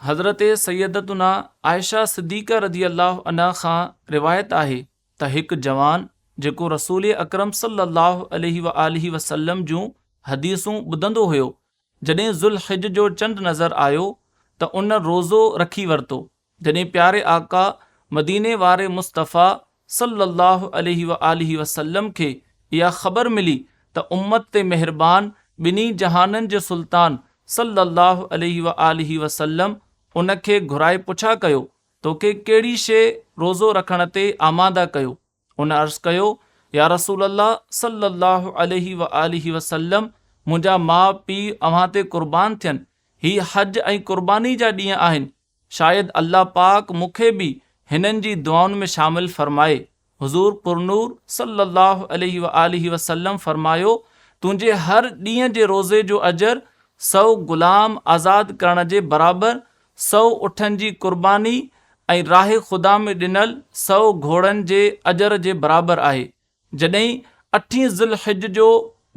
हज़रत सैयदतुना आयशा सिद्दीक़ा रज़ी अल्लाहु अन्हा खां रिवायत आहे त हिकु जवान जेको रसूल अकरम सल्लल्लाहु अलैहि व आलिहि वसल्लम जूं हदीसूं ॿुधंदो हुयो, जॾहिं ज़ुल्हिज जो चंड नज़र आयो त उन रोज़ो रखी वरितो। जॾहिं प्यारे आका मदीने वारे मुस्तफ़ा सल्लल्लाहु अलैहि व आलिहि वसल्लम खे इहा ख़बर मिली त उम्मत ते महिरबान ॿिन्ही जहाननि जे सुल्तान सल्लल्लाहु अलैहि व आलिहि वसल्लम उन खे घुराए पुछा कयो, तोखे कहिड़ी शइ रोज़ो रखण ते आमादा कयो? उन अर्ज़ु कयो, या रसूल अल्लाह सल्लल्लाहु अलैहि व आलिहि वसल्लम, मुंहिंजा माउ पीउ अव्हां ते क़ुर्बान थियनि, ही हज ऐं क़ुर्बानी जा ॾींहं आहिनि, शायदि अल्लाह पाक मूंखे बि हिननि जी दुआउनि में शामिल फरमाए। हुज़ूर पुरनूर सल्लल्लाहु अलैहि व आलिहि वसल्लम फरमायो, तुंहिंजे हर ॾींहं जे रोज़े जो अजर 100 ग़ुलाम आज़ाद करण जे बराबरि, 100 उठनि जी क़ुर्बानी ऐं राह ख़ुदा में ॾिनल 100 घोड़नि जे अजर जे बराबरि आहे। जॾहिं 8 ज़ुल्हिज जो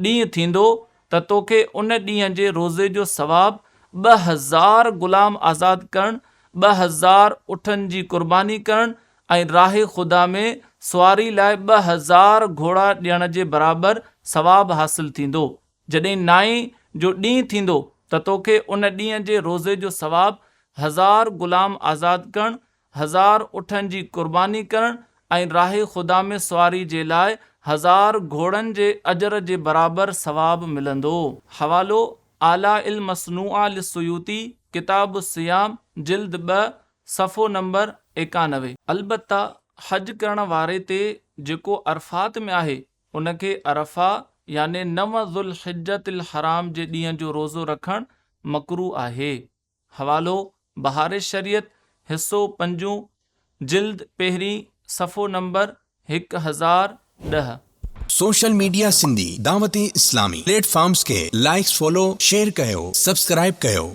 ॾींहुं थींदो त तोखे उन ॾींहं जे रोज़े जो सवाबु 2000 ग़ुलाम आज़ाद करणु, 2000 उठनि जी क़ुर्बानी करणु ऐं राह ख़ुदा में सुवारी लाइ 2000 घोड़ा ॾियण जे बराबरि सवाबु हासिलु थींदो। जॾहिं 9 जो ॾींहुं थींदो त तोखे उन ॾींहं जे रोज़े जो सवाबु 1000 ग़ुलाम आज़ाद करणु, 1000 उठनि जी क़ुर्बानी करणु ऐं राह ख़ुदा में सुवारी जे लाइ 1000 घोड़नि जे अजर जे बराबरि सवाबु मिलंदो। हवालो आला इल मसनूआ लिस्सुयूती, किताब सियाम, जिल्द 2, सफ़ो नंबर 91। अलबत्ता हज करण वारे ते जेको अरफ़ात में आहे उनखे अरफ़ा याने 9 ज़ुल्हिज्जतिल हराम जे ॾींहं जो रोज़ो रखणु मकरूह आहे। हवालो बहार शरीयत, हिस्सो 5, जिल्द 1, सफ़ो number 1010। Social media Sindhi Dawat Islami platforms के लाइक्स फॉलो शेयर कयो, सब्सक्राइब कयो।